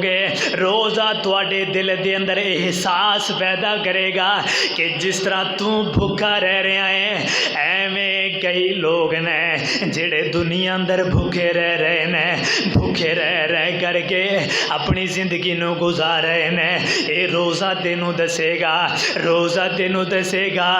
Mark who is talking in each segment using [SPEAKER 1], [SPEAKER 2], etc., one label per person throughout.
[SPEAKER 1] گے روزہ تواڈے دل دے اندر احساس پیدا کرے گا کہ جس طرح تو بھوکا رہ رہا ہے ایویں کئی لوگ نے جڑے دنیا اندر بھوکے رہ رہے نے بھوکے رہ کر کے اپنی زندگی نو گزار رہے نے اے روزہ تینوں دسے گا روزہ تینوں دسے گا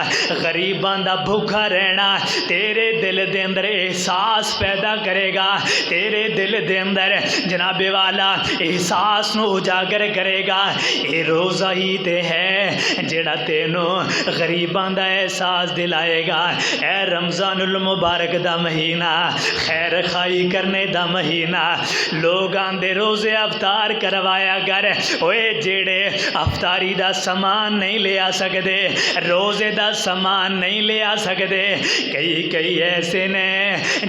[SPEAKER 1] غریباں دا بھوکا رہنا تیرے دل دے اندر احساس پیدا کرے گا تیرے دل دے اندر جناب والا احساس نو اجاگر کرے گا یہ روزہ ہی تے ہے جڑا تینوں غریباں دا احساس دلائے گا اے رمضان المبارک دا مہینہ خیر خائی کرنے دا مہینہ لوگاں دے روزے افطار کروایا گر اوے جڑے افطاری دا سامان نہیں لے آ سکدے روزے دا سامان نہیں لے آ سکدے کئی ایسے نے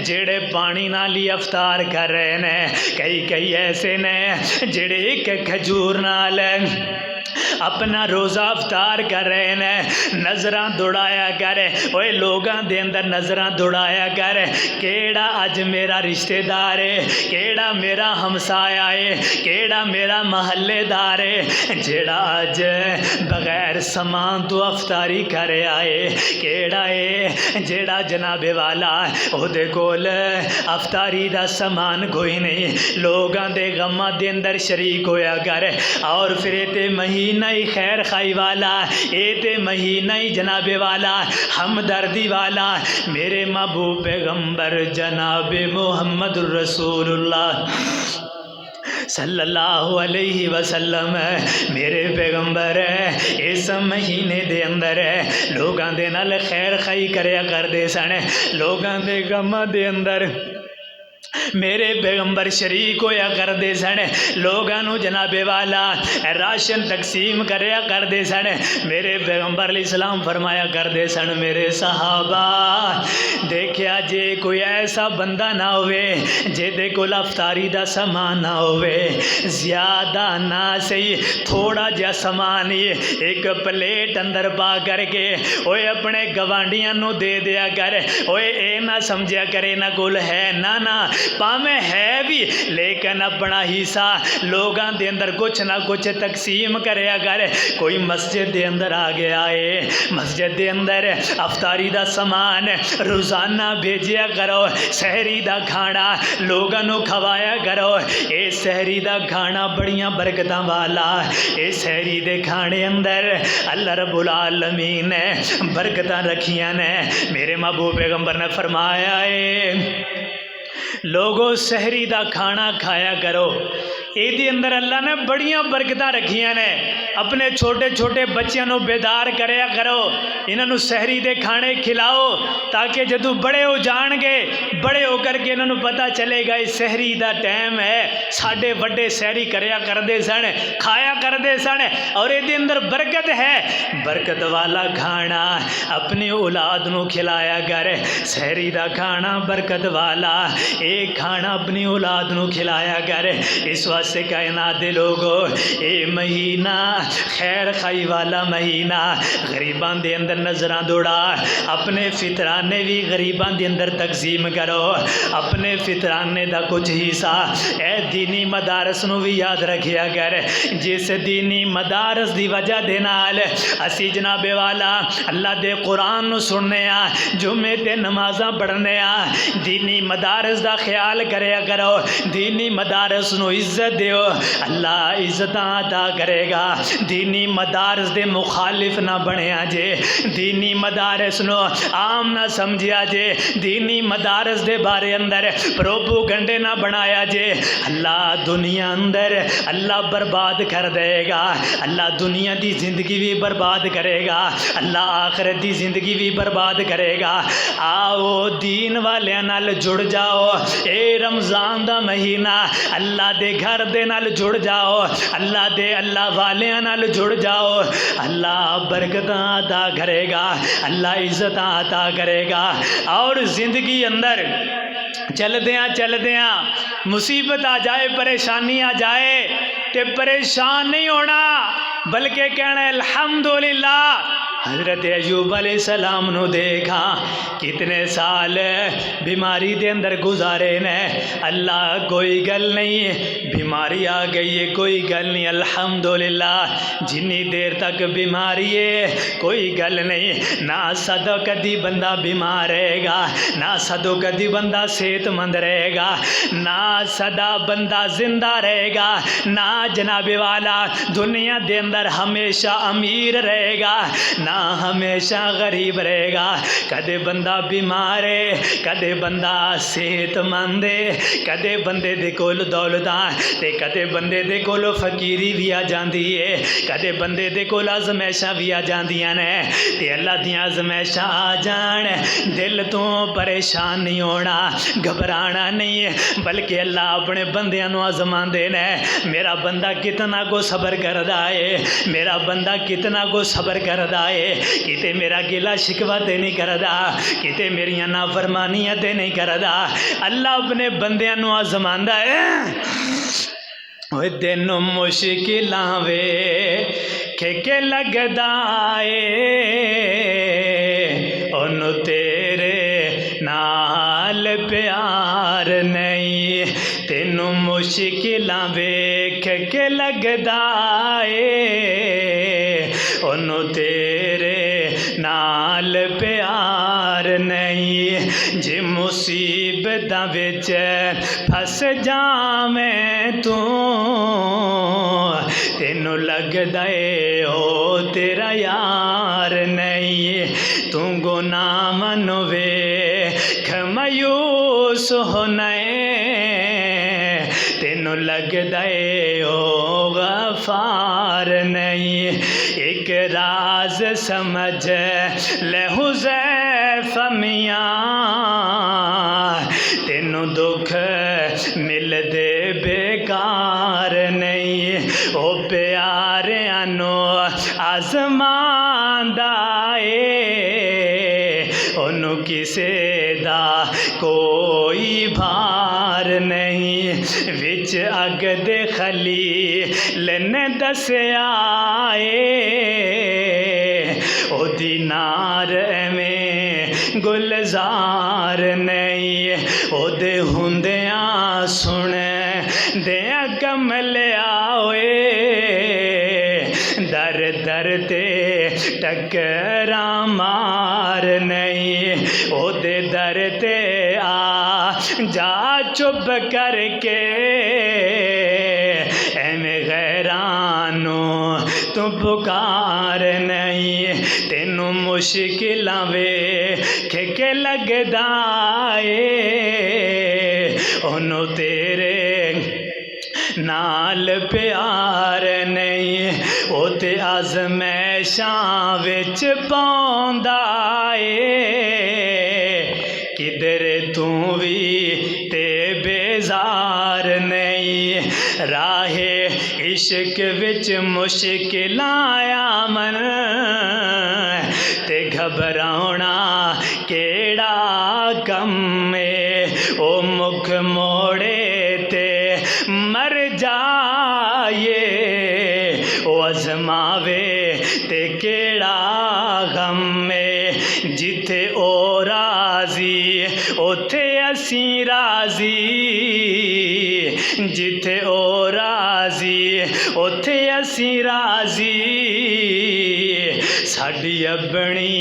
[SPEAKER 1] جڑے پانی نال ہی افطار کر رہے نے کئی ایسے نے جڑے ایک کھجور نال اپنا روزہ افطار کر رہے ہیں نظراں دوڑایا کر اوے لوگاں دے اندر نظراں دوڑایا کر کیڑا اج میرا رشتہ دار ہے کیڑا میرا ہمسایا ہے کیڑا میرا محلے دار ہے جیڑا اج بغیر سامان تو افطاری کر آئے کیڑا ہے جیڑا جناب والا او دے کول افطاری دا سامان کوئی نہیں لوگاں دے غماں دے اندر شریک ہویا کر اور پھر تے مہینہ ہی خیر خائی والا اے تے مہینہ ہی جناب والا ہمدردی والا میرے محبوب پیغمبر جناب محمد الرسول اللہ صلی اللہ علیہ وسلم میرے پیغمبر اس مہینے دے اندر لوگاں دے نال خیر خائی کریا کردے سن لوگاں دے غم دے اندر میرے پیغمبر شریک ہویا کردے سن لوگاں نو جناب والا راشن تقسیم کریا کردے سن میرے پیغمبر علیہ السلام فرمایا کردے سن میرے صحابہ دیکھیا جے کوئی ایسا بندہ نہ ہوئے جے دے کول افطاری دا سامان نہ ہوئے زیادہ نہ صحیح تھوڑا جا سامان ہی ایک پلیٹ اندر پا کر کے اوے اپنے گوانڈیاں نو دے دیا کر اوے اے نہ سمجھیا کرے نہ کول ہے نہ پامیں ہے بھی لیکن اپنا حصہ لوگاں دے اندر کچھ نہ کچھ تقسیم کریا کر کوئی مسجد دے اندر آ گیا ہے مسجد دے اندر افطاری دا سامان روزانہ بھیجیا کرو سحری دا کھانا لوگاں نو کھوایا کرو اے سحری دا کھانا بڑیاں برکتاں والا اے سحری دے کھانے اندر اللہ رب العالمین نے برکتاں رکھیاں نے میرے محبوب پیغمبر نے فرمایا ہے لوگو سحری دا کھانا کھایا کرو اے دی اندر اللہ نے بڑیاں برکتاں رکھیاں نے اپنے چھوٹے چھوٹے بچیاں نو بیدار کریا کرو انہاں نو سحری دے کھانے کھلاؤ تاکہ جدو بڑے ہو جان گے بڑے ہو کر کے انہاں نو پتہ چلے گا یہ سحری دا ٹائم ہے ساڈے وڈے سحری کریا کردے سن کھایا کردے سن اور اے دے اندر برکت ہے برکت والا کھانا اپنی اولاد نو کھلایا کر سحری دا کھانا برکت والا اے کھانا اپنی اولاد نو کھلایا کر اس واسطے کائنات دے لوگو اے مہینہ خیر خائی والا مہینہ غریباں دے اندر نظراں دوڑا اپنے فطرانے بھی غریباں دے اندر تقسیم کرو اپنے فطرانے دا کچھ حصہ اے دینی مدارس نو بھی یاد رکھیا کر جس دینی مدارس دی وجہ دے نال اسی جناب والا اللہ دے قرآن نو سننے جمعے تے نمازاں پڑھنے دینی مدارس دا خیال کریا کرو دینی مدارس نو عزت دیو اللہ عزت عطا کرے گا دینی مدارس دے مخالف نہ بنیا جے دینی مدارس نو عام نہ سمجھیا جے دینی مدارس دے بارے اندر پروپو گنڈے نہ بنایا جے اللہ دنیا اندر اللہ برباد کر دے گا اللہ دنیا دی زندگی بھی برباد کرے گا اللہ آخرت دی زندگی بھی برباد کرے گا آؤ دین والیاں نال جڑ جاؤ اے رمضان دا مہینہ اللہ دے گھر دے نال جڑ جاؤ اللہ دے اللہ والیاں نال جڑ جاؤ اللہ برکتاں عطا کرے گا اللہ عزت عطا کرے گا اور زندگی اندر چلدیاں مصیبت آ جائے پریشانی آ جائے تے پریشان نہیں ہونا بلکہ کہنا الحمدللہ حضرت ایوب علیہ السلام نو دیکھا کتنے سال بیماری دے اندر گزارے نے. اللہ کوئی گل نہیں, بیماری آ گئی ہے کوئی گل نہیں, الحمدللہ جنی دیر تک بیماری ہے کوئی گل نہیں. نہ صدو کدی بندہ بیمار رہے گا, نہ صدو کدی بندہ صحت مند رہے گا, نہ صدا بندہ زندہ رہے گا, نہ جناب والا دنیا دے اندر ہمیشہ امیر رہے گا, نہ ہمیشہ غریب رہے گا. کدے بندہ بیمار ہے, کدے بندہ صحت مند ہے, کدے بندے دے کول دولت تے کدے بندے دے کول فقیری بھی آ جاندی ہے, کدے بندے دے کول آزمائشاں بھی آ جاندیاں نے. تے اللہ دیاں آزمائشاں آ جان دل تو پریشان نہیں ہونا, گھبرانا نہیں ہے, بلکہ اللہ اپنے بندیاں نو آزماندے نے. میرا بندہ کتنا کو صبر کردا ہے, میرا بندہ کتنا کو صبر کردا ہے, کتے میرا گلا شکوہ تے نہیں کردا, کتے میریاں نافرمانیاں تے نہیں کردا. اللہ اپنے بندیاں نو آزماندا ہے. اوے دن مشکلاں کے لگدا اے, اونوں تیرے نال پیار نہیں. تینوں مشکلاں ویکھ کے لگدا اے, اونوں تیرے نال پیار نہیں. جے مصیبتاں وچ پھس جاویں تو تینوں لگدا اے او تیرا یار نہیں. تو گناہ منو ویکھ مایوس ہونا ہے, تینوں لگدا اے او غفار نہیں. ایک راز سمجھ لے حذیفہ میاں, تینوں دکھ مل دے بیکار نہیں. او پیاریاں نو آزماندا اے, اونوں کسے دا کوئی بھار نہیں. وچ اگ دے خلیل نے دسیا اے, او دی نار میں گلزار نہیں. او دے ہوندیاں سن دیاں کملیا ہوئے, در در تے ٹکراں مار نہیں. او دے در تے آ جا چپ کر کے, ایویں غیرانوں تو پکار نہیں. تینوں مشکلاں ویکھ کے لگدا اے, اونوں تیرے نال پیار نہیں. او تے آزمائشاں وچ پاوندا اے, کدھر تو بھی تے بیزار نہیں. راہ عشق وچ مشکلاں آمن تے گھبراؤنا کیڑا کم اے. او مکھ موڑے تے مر جائے, او ازماوے تے کیڑا غم اے. جتھے او راضی اوتھے اسی راضی, جتھے او راضی اوتھے اسی راضی. ساڈی اپنی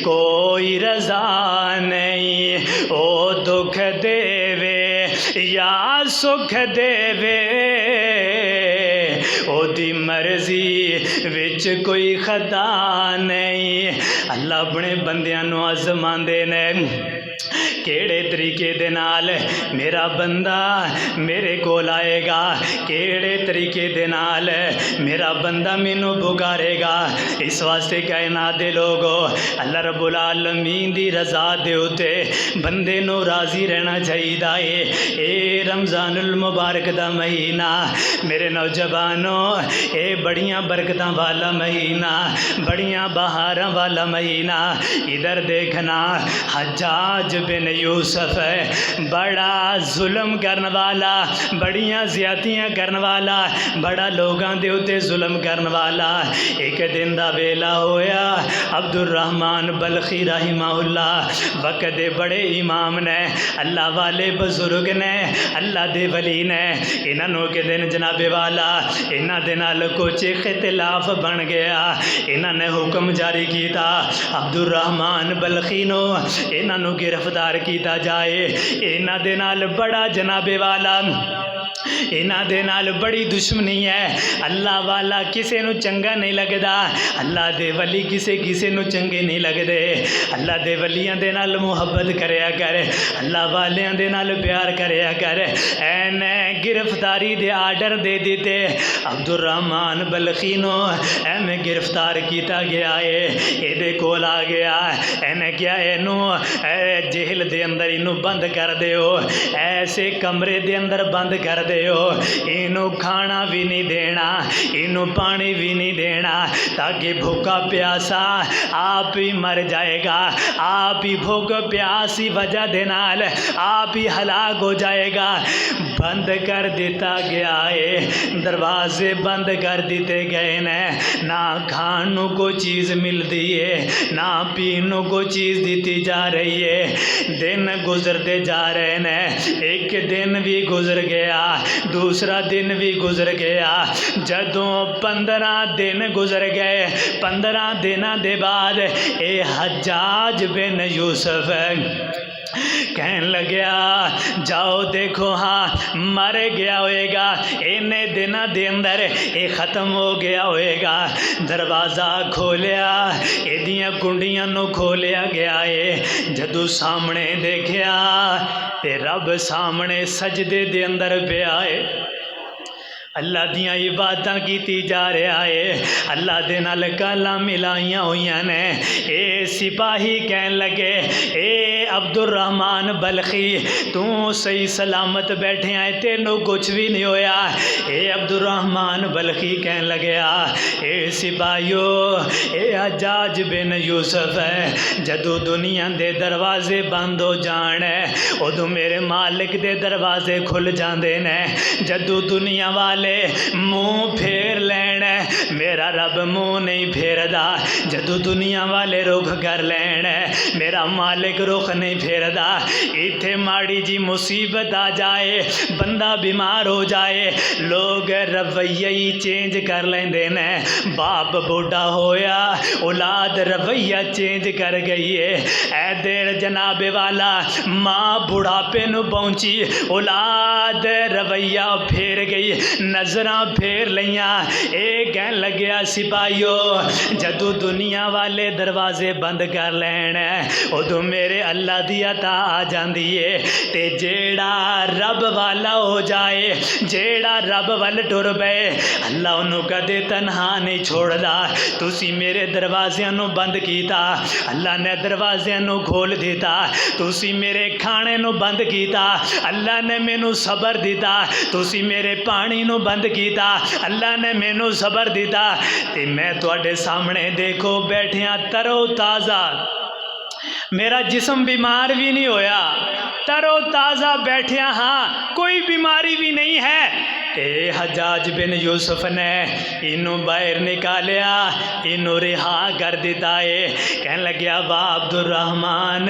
[SPEAKER 1] کوئی رضا نہیں, او دکھ دے یا سکھ دے, او دی مرضی وچ کوئی خطا نہیں. اللہ اپنے بندیاں نو آزماندے نے. کیڑے طریقے دے نال میرا بندہ میرے کول آئے گا, کیڑے طریقے دے نال میرا بندہ مینوں پکارے گا. اس واسطے کائنات دے لوگو, اللہ رب العالمین دی رضا دے اوتے بندے نو راضی رہنا چاہیدا ہے. اے رمضان المبارک دا مہینہ میرے نوجوانوں, اے بڑیاں برکتاں والا مہینہ, بڑیاں بہاراں والا مہینہ. ادھر دیکھنا, حجاج بن یوسف بڑا ظلم کرن والا، بڑیاں زیادتیاں کرن والا، بڑا لوگاں دے اتے ظلم کرن والا۔ ایک دن دا ویلا ہویا، عبد الرحمن بلخی رحمہ اللہ وقت دے بڑے امام نے، اللہ والے بزرگ نے، اللہ دے ولی نے، انہوں کے دن جناب والا انہاں دے نال کچھ اختلاف بن گیا، انہوں نے حکم جاری کیتا عبد الرحمن بلخی نو انہوں گرفتار کیتا جائے۔ انہاں دے نال بڑا جناب والا انہاں دے نال بڑی دشمنی ہے، اللہ والا کسے نو چنگا نہیں لگدا، اللہ دے ولی کسے نو چنگے نہیں لگدے، اللہ دے ولیاں دے نال محبت کریا کر، اللہ والیاں دے نال پیار کریا کر۔ این گرفتاری دے آرڈر دے دیتے عبد الرحمن بلخی نو ایویں گرفتار کیتا گیا ہے، اے دے کول آ گیا، اینے کیا اینو جیل دے اندر اینو بند کر دیو، ایسے کمرے دے اندر بند کر دیو، اینو کھانا بھی نہیں دینا، اینو پانی بھی نہیں دینا، تاکہ بھوکا پیاسا آپ ہی مر جائے گا، آپ ہی بھوک پیاسی وجہ دے نال آپ ہی ہلاک ہو جائے گا۔ بند کر دیتا گیا ہے، دروازے بند کر دیتے گئے نے، نہ کھانوں کو چیز ملتی ہے، نہ پینوں کو چیز دیتی جا رہی ہے۔ دن گزرتے جا رہے ہیں، ایک دن بھی گزر گیا، دوسرا دن بھی گزر گیا، جدوں 15 دن گزر گئے، 15 دنوں دے بعد اے حجاج بن یوسف کہن لگیا جاؤ دیکھو ہاں مر گیا ہوئے گا، اینے دنوں دے اندر اے ختم ہو گیا ہوئے گا۔ دروازہ کھولیا، ایدیاں کنڈیاں نو کھولیا گیا ہے، جدو سامنے دیکھیا تے رب سامنے سجدے دے اندر پیا ہے، اللہ دیاں عبادتاں کیتی جا رہا ہے، اللہ دے نال گالاں ملائیاں ہوئیاں نے۔ اے سپاہی کہن لگے اے عبد الرحمن بلخی تو صحیح سلامت بیٹھے آئے، تینوں کچھ بھی نہیں ہویا۔ اے عبد الرحمن بلخی کہن لگیا اے سپاہیو اے حجاج بن یوسف ہے، جدو دنیا دے دروازے بند ہو جان ہے ادو میرے مالک دے دروازے کھل جاندے نے، جدو دنیا والے منہ پھیر لین میرا رب منہ نہیں پھیردا، جدو دنیا والے رخ کر لین میرا مالک رخ نہیں پھیردا۔ ایتھے ماڑی جی مصیبت آ جائے، بندہ بیمار ہو جائے، لوگ رویہ ہی چینج کر لیندے نے، باپ بوڑھا ہویا اولاد رویہ چینج کر گئی ہے، اے دیر جناب والا ماں بڑھاپے نو پہنچی اولاد رویہ پھیر گئی، نظراں پھیر لیاں۔ اے کہن لگیا سپاہیو جدو دنیا والے دروازے بند کر لین ادو میرے اللہ دی عطا آ جاندی ہے، تے جیڑا رب والا ہو جائے، جیڑا رب وال ٹر پئے اللہ انہوں کدے تنہا نہیں چھوڑدا۔ تسی میرے دروازیاں نو بند کیتا، اللہ نے دروازیاں نو کھول دیتا، تسی میرے کھانے نو بند کیتا، اللہ نے مینوں صبر دیتا، تسی میرے پانی نو بند کیتا، اللہ نے مینوں صبر دیتا، تے میں تواڈے سامنے دیکھو بیٹھیاں ترو تازہ، میرا جسم بیمار بھی نہیں ہویا، ترو تازہ بیٹھیا ہاں، کوئی بیماری بھی نہیں ہے۔ تے حجاج بن یوسف نے انہوں باہر نکالیا، انہوں رہا کر دیتا ہے، کہنے لگیا واہ عبد الرحمن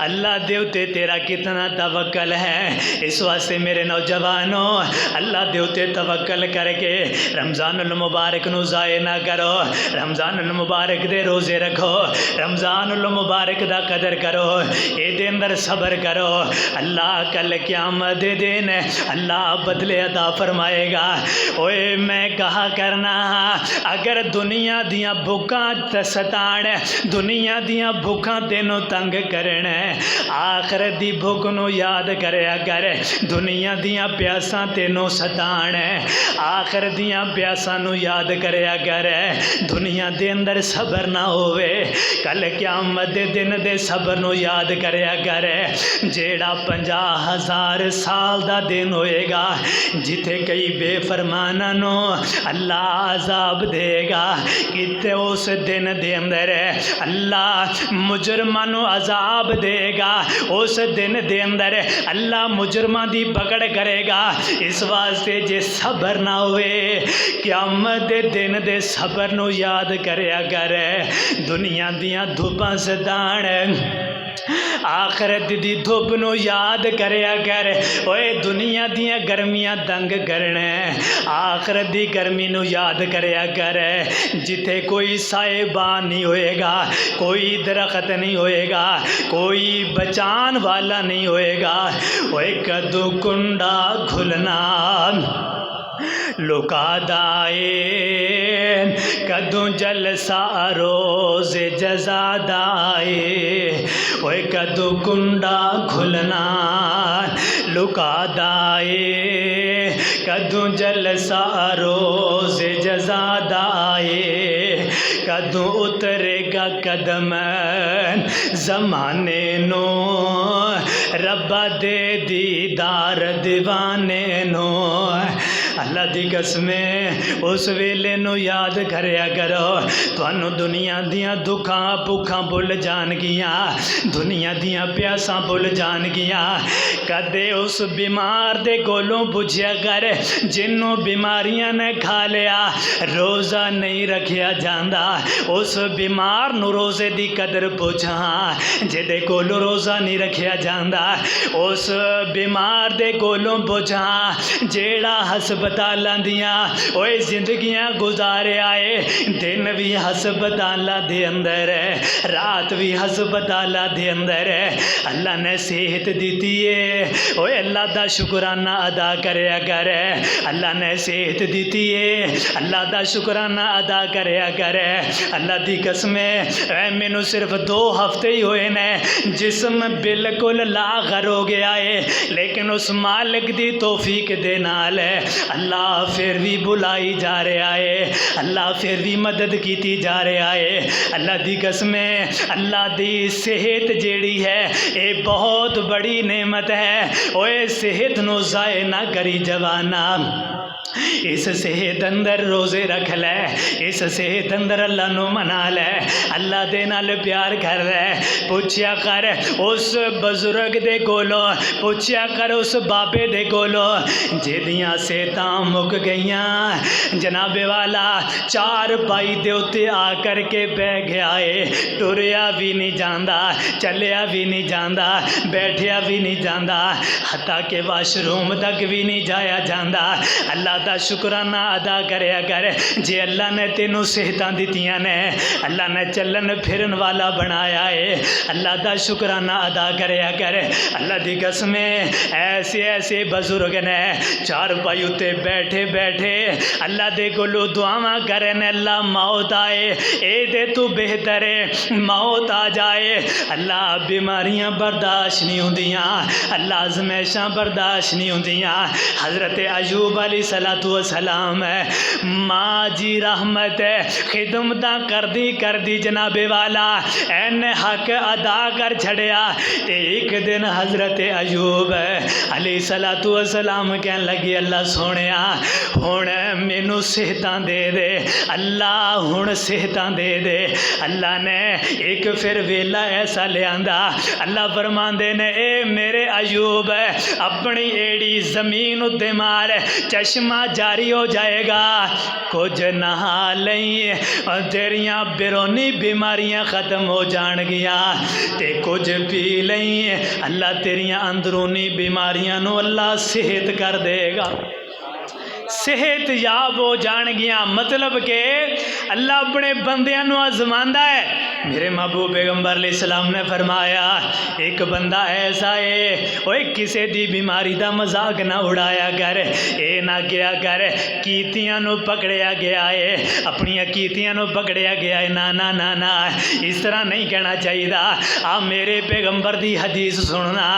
[SPEAKER 1] اللہ دیوتے تیرا کتنا توکل ہے، اس واسطے میرے نوجوانوں اللہ دیوتے توکل کر کے رمضان المبارک نو ضائع نہ کرو، رمضان المبارک دے روزے رکھو، رمضان المبارک دا قدر کرو، اے دے اندر صبر کرو، اللہ کل قیامت دے دن اللہ بدلے عطا فرمائے گا۔ اوے میں کہا کرنا اگر دنیا دیاں بھوکاں ستان، دنیا دیاں بھوکاں تینوں تنگ کرنا، آخرت دی بھوک نو یاد کریا کر، دنیا دیاں پیاساں تینوں ستان، آخرت دیاں پیاساں نو یاد کریا کر، دنیا دے اندر صبر نہ ہوئے کل قیامت دے دن دے صبر نو یاد کریا کر، جیڑا 50,000 سال دا دن ہوئے گا جتنے جتھے کئی بے فرمانہ نو اللہ عذاب دے گا کتے اس دن دے اندر اللہ مجرماں نو عذاب دے گا اس دن دے اندر اللہ مجرماں دی پکڑ کرے گا اس واسطے جے صبر نہ ہوئے قیامت دے دن دے صبر نو یاد کریا کر دنیا دیاں دھوپاں سدان آخرت دی دھوپ نو یاد کریا کر اوے دنیا دیاں گرمیاں دنگ کرنے آخرت دی گرمی نو یاد کریا کر جتے کوئی سائبان نہیں ہوئے گا کوئی درخت نہیں ہوئے گا کوئی بچان والا نہیں ہوئے گا اوے کدو کنڈا کھلنا لکا دائے کدوں جلسہ روز جزا دائے اوے کدوں کنڈا کھلنا لکا دائے کدوں جلسہ روز جزا دائے کدوں اترے گا قدم زمانے نو ربا دے دیدار دیوانے نو اللہ دی قسمیں اس ویلے نو یاد کریا کرو تانوں دنیا دیاں دکھاں بھکھاں بھول جان گیاں دنیا دیاں پیاساں بھول جان گیاں کدے اس بیمار دے کولوں پوچھیا کر جنوں بیماریاں نے کھا لیا روزہ نہیں رکھیا جاندا اس بیمار نو روزے دی قدر پوچھاں جے کولوں روزہ نہیں رکھیا جاندا اس بیمار دے کولوں پوچھاں جیڑا ہسپتالاں دیاں اوے زندگیاں گزارے آئے دن بھی ہسپتالاں دے اندر ہے رات بھی ہسپتالاں دے اندر ہے اللہ نے صحت دیتی ہے اوے اللہ دا شکرانہ ادا کریا کر اللہ نے صحت دیتی ہے اللہ دا شکرانہ ادا کریا کر اللہ دی قسمیں مینوں صرف 2 ہفتے ہی ہوئے نے جسم بالکل لاغر ہو گیا ہے لیکن اس مالک دی توفیق دے نال اللہ پھر بھی بلائی جا رہا ہے اللہ پھر بھی مدد کیتی جا رہا ہے اللہ دی قسمیں اللہ دی صحت جیڑی ہے اے بہت بڑی نعمت ہے اوے صحت نو ضائع نہ کری جوانا اس صحت اندر روزے رکھ لے اس صحت اندر اللہ نو منا لے اللہ دے نال پیار کر لے پوچھیا کر اس بزرگ دے کولو پوچھیا کر اس بابے دے کولو جیدیاں صحتاں مک گئیاں جناب والا 4 پائی دے اتے آ کر کے بہ گیا ہے ٹریا بھی نہیں جاندا چلیا بھی نہیں جاندا بیٹھیا بھی نہیں جاندا حتیٰ کہ واش روم تک بھی نہیں جایا جاندا اللہ دا شکرانہ ادا کریا کر جے اللہ نے تینوں صحتاں دتیاں نے اللہ نے چلن پھرن والا بنایا ہے اللہ دا شکرانہ ادا کریا کر اللہ دی قسمیں ایسے ایسے بزرگ نے 4 پائی اتے بیٹھے بیٹھے اللہ دے کولو دعاواں کرن اللہ موت آئے اے دے تو بہتر ہے موت آ جائے اللہ بیماریاں برداشت نہیں ہوندیاں اللہ آزمائشاں برداشت نہیں ہوندیاں حضرت ایوب علیہ السلام ماں جی رحمت خدمتاں کر دی جناب والا این حق ادا کر چھڑیا تے ایک دن حضرت ایوب علیہ السلام کہن لگی اللہ سونیا ہن مینوں صحتاں دے دے اللہ ہن صحتاں دے دے اللہ نے ایک پھر ویلا ایسا لیاندا اللہ فرماندے نے اے میرے ایوب اپنی ایڑی زمین اتے مار چشمہ جاری ہو جائے گا کچھ نہا لیں اور تیریاں بیرونی بیماریاں ختم ہو جان گیا تے کچھ پی لیں اللہ تیریاں اندرونی بیماریاں نو اللہ صحت کر دے گا صحت یاب ہو جان گیا مطلب کہ اللہ اپنے بندیاں نو آزماندا ہے میرے محبوب پیغمبر علیہ السلام نے فرمایا ایک بندہ ایسا ہے اوے کسے دی بیماری دا مذاق نہ اڑایا کر اے نہ کیا کر کیتیاں نو پکڑیا گیا ہے اپنی کیتیاں نو پکڑیا گیا ہے نا اس طرح نہیں کہنا چاہیے آپ میرے پیغمبر دی حدیث سننا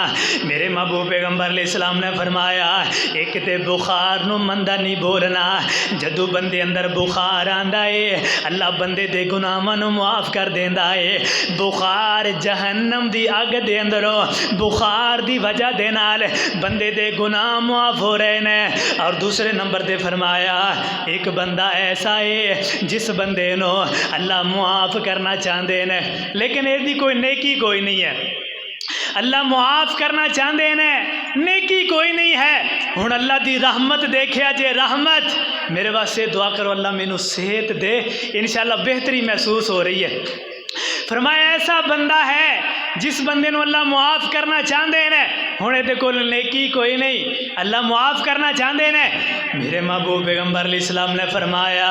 [SPEAKER 1] میرے محبوب پیغمبر علیہ السلام نے فرمایا ایک تے بخار نو مندہ نہیں بولنا جدو بندے اندر بخار آندا ہے اللہ بندے دے گناہاں نو معاف کر دیندا کہندا ہے بخار جہنم دی اگ دے اندروں بخار دی وجہ دے نال بندے دے گناہ معاف ہو رہے نے. اور دوسرے نمبر تے فرمایا ایک بندہ ایسا ہے جس بندے نو اللہ معاف کرنا چاہتے ہیں لیکن یہ دی کوئی نیکی کوئی نہیں ہے. اللہ معاف کرنا چاہتے ہیں نیکی کوئی نہیں ہے. ہن اللہ دی رحمت دیکھیا جے رحمت میرے واسطے دعا کرو اللہ مینوں صحت دے انشاءاللہ بہتری محسوس ہو رہی ہے. فرمایا ایسا بندہ ہے جس بندے نو اللہ معاف کرنا چاہتے ہیں ہن یہ کول نیکی کوئی نہیں اللہ معاف کرنا چاہتے ہیں. میرے محبوب پیغمبر علیہ السلام نے فرمایا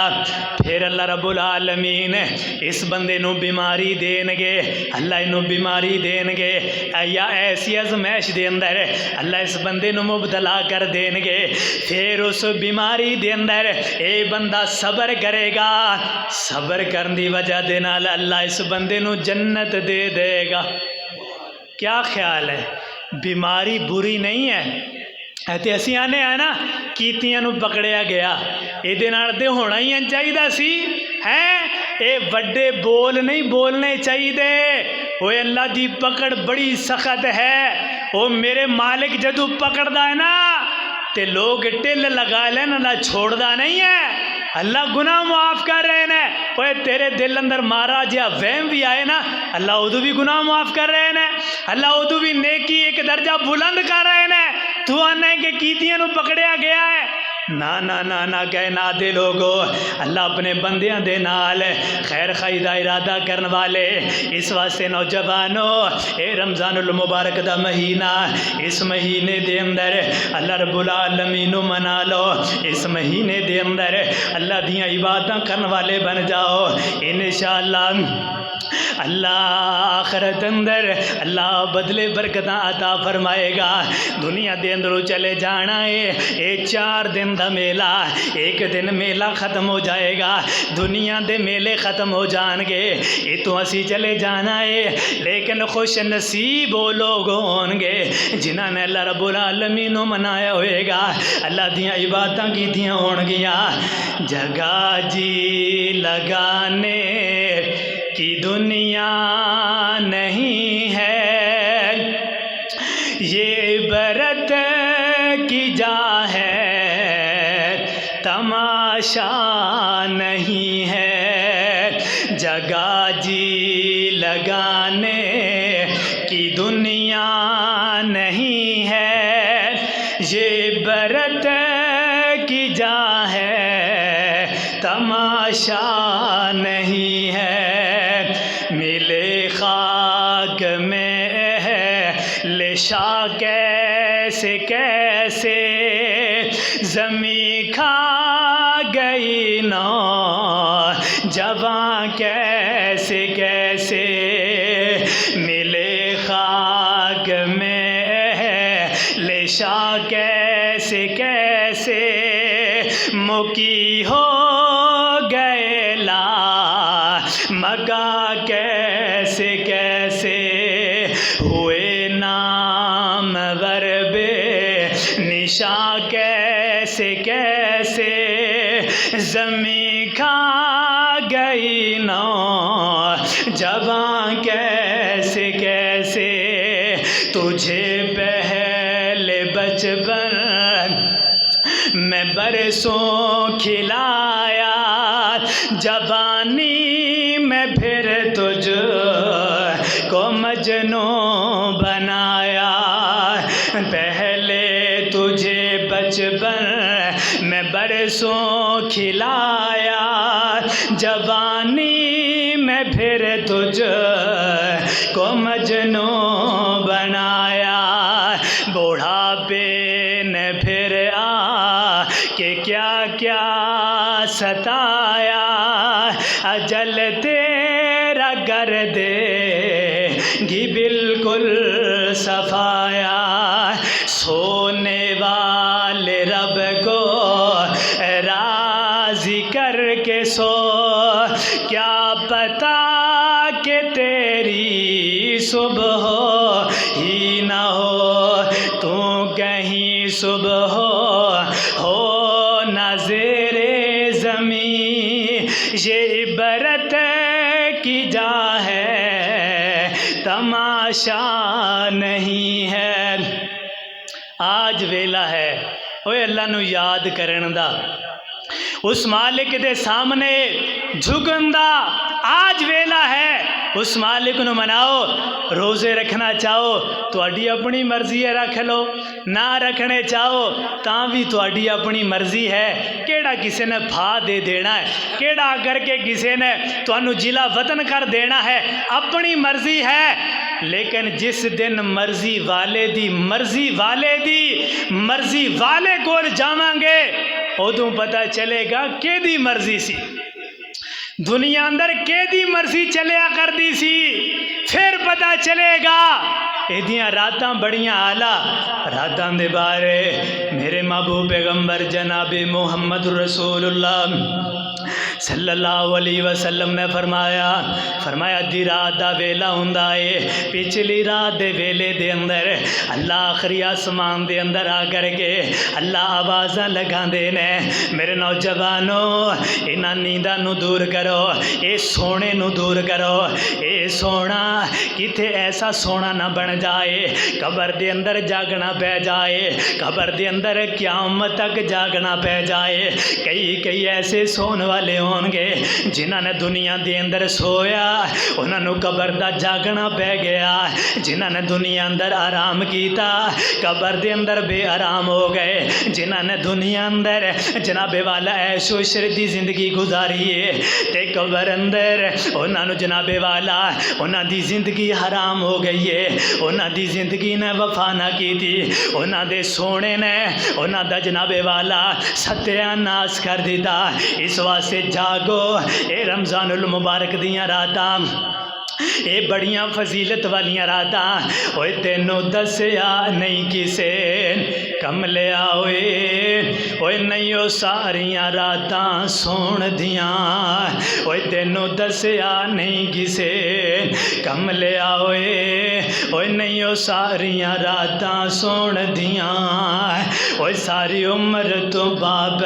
[SPEAKER 1] پھر اللہ رب العالمین اس بندے نو بیماری دین گے. اللہ انہوں بیماری دین گے یا ایسی ازمائش دے اندر اللہ اس بندے نو مبتلا کر دین گے. پھر اس بیماری دے اندر اے بندہ صبر کرے گا. صبر کرن دی وجہ دے نال اللہ اس بندے نو جنت دے دے گا. کیا خیال ہے بیماری بری نہیں ہے؟ ایتے اسی آنے ہیں نا کیتیاں نو پکڑیا گیا یہ تے ہونا ہی چاہیے سی ہیں اے وڈے بول نہیں بولنے چاہیے. وہ اللہ دی پکڑ بڑی سخت ہے. وہ میرے مالک جدو پکڑدا ہے نا تے لوگ ٹل لگا لین اللہ چھوڑدا نہیں ہے. اللہ گناہ معاف کر رہے ہیں. وہ تیرے دل اندر مارا جیا وہم بھی آئے نا اللہ ادو بھی گناہ معاف کر رہے ہیں. اللہ ادو بھی نیکی ایک درجہ بلند کر رہے ہیں. تو آنے کہ کیتیاں نو پکڑیا گیا ہے نا نا نا نا کہنا دے لوگو اللہ اپنے بندیاں دے نال خیر خائی دا ارادہ کرن والے. اس واسطے نوجوانو اے رمضان المبارک دا مہینہ اس مہینے دے اندر اللہ رب العالمین منا لو. اس مہینے دے اندر اللہ دیاں عبادتاں کرن والے بن جاؤ انشاءاللہ. اللہ آخرت اندر اللہ بدلے برکتاں عطا فرمائے گا. دنیا دے اندروں چلے جانا ہے اے 4 دن دا میلہ. ایک دن میلہ ختم ہو جائے گا دنیا دے میلے ختم ہو جان گے یہ تو اسی چلے جانا ہے. لیکن خوش نصیب وہ لوگ ہون گے جنہاں نے اللہ رب العالمین منایا ہوئے گا اللہ دیاں عبادتاں کیتیاں ہون گیاں. جگہ جی لگانے کی دنیا نہیں ہے یہ عبرت کی جا ہے تماشا نہیں ہے. جگہ جی لگانے کی دنیا نہیں ہے یہ عبرت کی جا ہے تماشا نہیں ہے. ملے خاک میں لشا کیسے کیسے زمیں کھا گئی نو جوان کیسے کیسے. ملے خاک میں لشا کیسے کیسے مکی ہو گئے لا مگا کیسے کیسے ہوئے نام وربے نشاں کیسے کیسے زمیں کھا گئی نو جوان کیسے کیسے. تجھے پہلے بچپن میں برسوں کھلایا جوانی میں پھر تجھ کو مجنوں بنایا. پہلے تجھے بچپن میں برسوں کھلایا جوانی میں پھر تجھ کو مجنوں بنایا. بوڑھاپے نے پھر آ کہ کیا کیا ستایا اجل تیرا کر دے گی بالکل صفایا. سونے والے رب کو راضی کر کے سو کیا پتا کہ تیری صبح ہی نہ ہو. تو کہیں صبح ہو نہ زیر زمین یہ عبرت کی جا ہے تماشا نہیں ہے۔ آج ویلا ہے اوے اللہ نو یاد کرن دا، اس مالک دے سامنے جھکن دا، آج ویلا ہے اس مالک نو مناؤ۔ روزے رکھنا چاہو تواڈی اپنی مرضی ہے رکھ لو، نہ رکھنے چاہو تاں بھی تواڈی اپنی مرضی ہے۔ کیڑا کسے نے پھا دے دینا ہے، کیڑا کر کے کسے نے تانوں جلا وطن کر دینا ہے، اپنی مرضی ہے۔ لیکن جس دن مرضی والے دی مرضی والے کول جاواں گے ادوں پتہ چلے گا کہ دی مرضی سی، دنیا اندر کہ دی مرضی چلیا کر دی سی، پھر پتہ چلے گا۔ ایدیاں راتاں بڑیاں آلہ راتاں دے بارے میرے محبوب پیغمبر جناب محمد رسول اللہ صلی اللہ علیہ وسلم نے فرمایا دی رات دا ویلا ہوندا اے، پچھلی رات دے ویلے دے اندر اللہ آخری آسمان دے اندر آ کر کے اللہ آوازاں لگاندے نے، میرے نوجوانو انہاں نینداں نو دور کرو، اے سونے نو دور کرو، اے سونا کتے ایسا سونا نہ بن جائے قبر دے اندر جاگنا پہ جائے، قبر دے اندر قیامت تک جاگنا پہ جائے۔ کئی ایسے سون والے ہون گے جنہاں نے دنیا دے اندر سویا انہاں نو قبر دا جاگنا پہ گیا، جنہاں نے دنیا اندر آرام کیتا قبر دے اندر بے آرام ہو گئے، جنہاں نے دنیا اندر جناب والا عیش و عشرت دی زندگی گزاری ہے تے قبر اندر انہاں نو جناب والا انہاں دی زندگی حرام ہو گئی ہے، انہاں دی زندگی نے وفا نہ کی تھی، انہاں دے سونے نے انہاں دا جناب والا ستیہ ناس کر دیتا۔ اس واسطے جاگو، اے رمضان المبارک دیاں راتاں اے بڑیاں فضیلت والیاں راتاں، اوے تینوں دسیا نہیں کسے کملیا اوے نہیں او ساریاں راتاں سون دیاں، اوے تینوں دسیا نہیں کسے کملیا اوے نہیں او ساریاں راتاں سون دیاں، اوے ساری عمر تو باب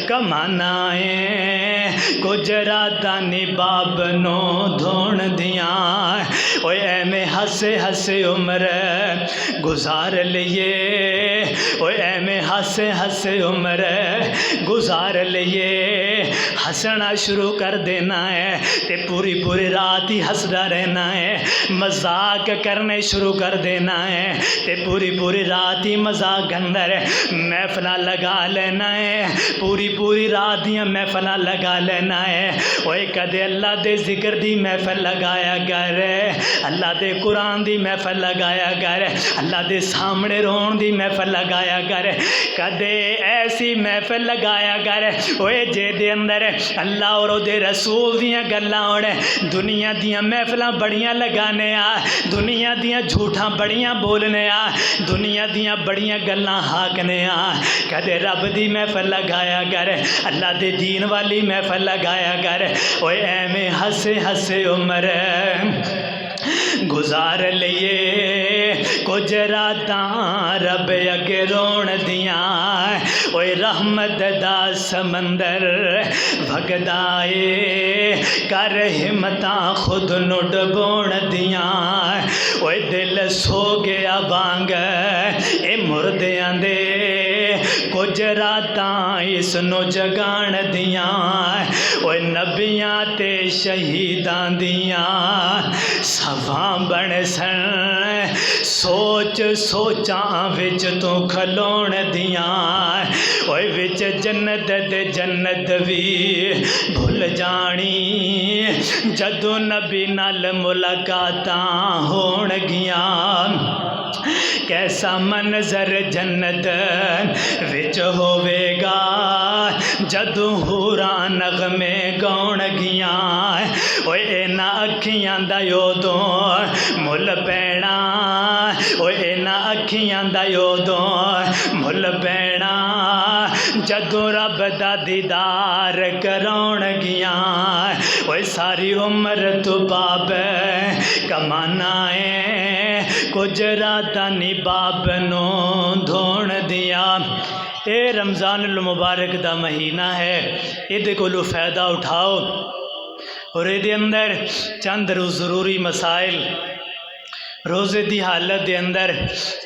[SPEAKER 1] کمانا ہے کچھ راتاں نی باب نو دھون دیاں، اوے ایویں ہسے ہسے عمر گزار لیے، اوے ایویں ہسے ہسے عمر گزار لیے، ہسنا شروع کر دینا ہے تے پوری رات ہی ہسدا رہنا ہے، مذاق کرنے شروع کر دینا ہے تے پوری رات ہی مذاق اندر محفلاں لگا لینا ہے، پوری رات دیاں محفلاں لگا لینا ہے۔ اوے کدے اللہ دے ذکر دی محفل لگایا کر، اللہ دے قرآن دی محفل لگایا کر، اللہ دے سامنے رون دی محفل لگایا کر، کدے ایسی محفل لگایا کر اوے جے دے اندر اللہ اور او دے رسول دیاں گلاں ہونے۔ دنیا دیاں محفلاں بڑیاں لگانے آ، دنیا دیاں جھوٹاں بڑیاں بولنے آ، دنیا دیاں بڑیاں گلاں ہاکنے آ، کدے رب دی محفل لگایا کر، اللہ دے دین والی محفل لگایا کر، اوے ایویں ہسے ہسے عمر گزار لیے کچھ راتاں رب اگے رون دیاں، اوے رحمت دا سمندر وگدا اے کر ہمتاں خود نو ڈبون دیاں، اوے دل سو گیا وانگ اے مردیاں دے کچھ راتاں اس نو جگان دیاں، اوے نبیاں تے شہیداں دیاں سواں بن سن سوچاں وچ تو کھلون دیاں، اوے وچ جنت تے جنت بھی بھول جانی جدو نبی نال ملاقاتاں ہون گیاں، کیسا منظر جنت وچ ہوے گا جدو حوراں نغمے گاؤن گیاں، اوے انہاں اکھیاں دا یودوں مل پینا، اوے انہاں اکھیاں دا یودوں مل پینا جدو رب دا دیدار کراؤن گیاں، اوے ساری عمر تو باب کمانا ہے کچھ راتاں نی باب نو دھون دیا۔ اے رمضان المبارک دا مہینہ ہے، یہ کولو فائدہ اٹھاؤ، اور یہ اندر چند ضروری مسائل روزے دی حالت دے اندر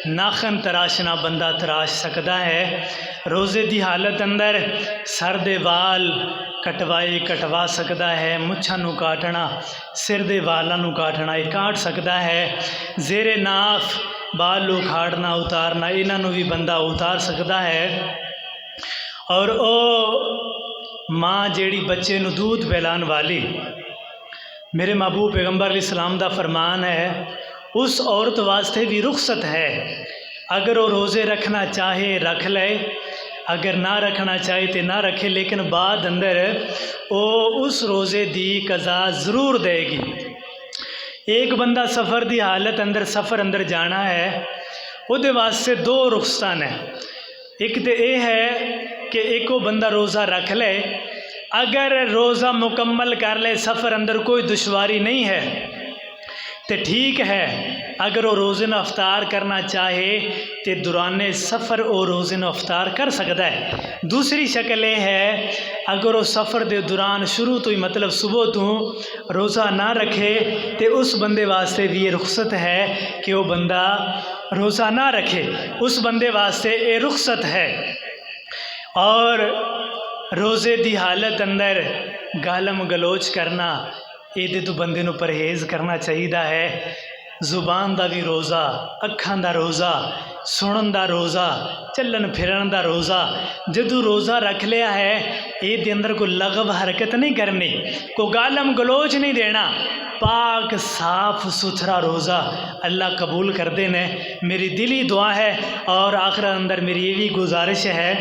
[SPEAKER 1] ناخن تراشنا بندہ تراش سکتا ہے، روزے دی حالت اندر سر دے وال کٹوا سکتا ہے، مچھاں نو کاٹنا سر دے والاں نو کاٹنا یہ کاٹ سکتا ہے، زیر ناف بال اکھاڑنا اتارنا انہاں نو بھی بندہ اتار سکتا ہے۔ اور او ماں جیڑی بچے نو دودھ پلان والی، میرے محبوب پیغمبر علیہ السلام دا فرمان ہے اس عورت واسطے بھی رخصت ہے، اگر وہ روزے رکھنا چاہے رکھ لے، اگر نہ رکھنا چاہے تو نہ رکھے، لیکن بعد اندر وہ اس روزے دی قضا ضرور دے گی۔ ایک بندہ سفر دی حالت اندر سفر اندر جانا ہے، وہ دے واسطے دو رخصتاں ہیں، ایک تو یہ ہے کہ ایک وہ بندہ روزہ رکھ لے، اگر روزہ مکمل کر لے سفر اندر کوئی دشواری نہیں ہے تو ٹھیک ہے، اگر وہ روزے نو افطار کرنا چاہے تو دوران سفر وہ روزے نو افطار کر سکتا ہے۔ دوسری شکل یہ ہے اگر وہ سفر دے دوران شروع تو ہی مطلب صبح تو روزہ نہ رکھے تو اس بندے واسطے بھی یہ رخصت ہے کہ وہ بندہ روزہ نہ رکھے، اس بندے واسطے یہ رخصت ہے۔ اور روزے دی حالت اندر گالم گلوچ کرنا یہ تو بندے نو پرہیز کرنا چاہیے ہے، زبان دا بھی روزہ، اکھان دا روزہ، سنن دا روزہ، چلن پھرن دا روزہ، جدو روزہ رکھ لیا ہے یہ دے اندر کوئی لغو حرکت نہیں کرنی، کوئی گالم گلوچ نہیں دینا، پاک صاف ستھرا روزہ اللہ قبول کر دینے۔ میری دلی دعا ہے اور آخر اندر میری یہ بھی گزارش ہے،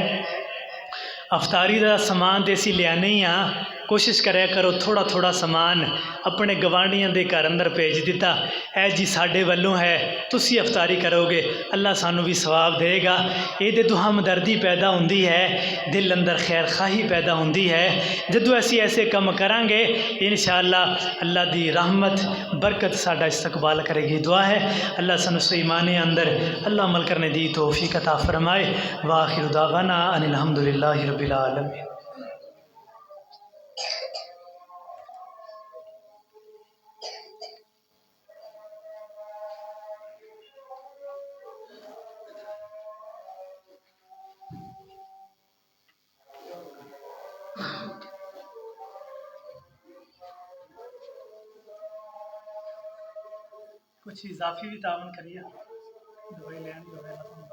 [SPEAKER 1] افطاری دا سامان تے اسی لیا نہیں ہاں، کوشش کریا کرو تھوڑا تھوڑا سامان اپنے گوانڈیاں دے گھر اندر بھیج دیتا، اے جی ساڈے والوں ہے تسی افطاری کرو گے اللہ سانو بھی ثواب دے گا، یہ دے تو ہمدردی پیدا ہوندی ہے، دل اندر خیر خواہی پیدا ہوندی ہے۔ جدو اسی ایسے کم کریں گے انشاءاللہ اللہ دی رحمت برکت ساڈا استقبال کرے گی۔ دعا ہے اللہ سانو سو ایمان اندر اللہ عمل کرنے دی توفیق عطا فرمائے۔ وآخر دعوانا ان الحمدللہ رب العالمین۔ کچھ اضافی بھی تعاون کریے، دوائی لین جو ہے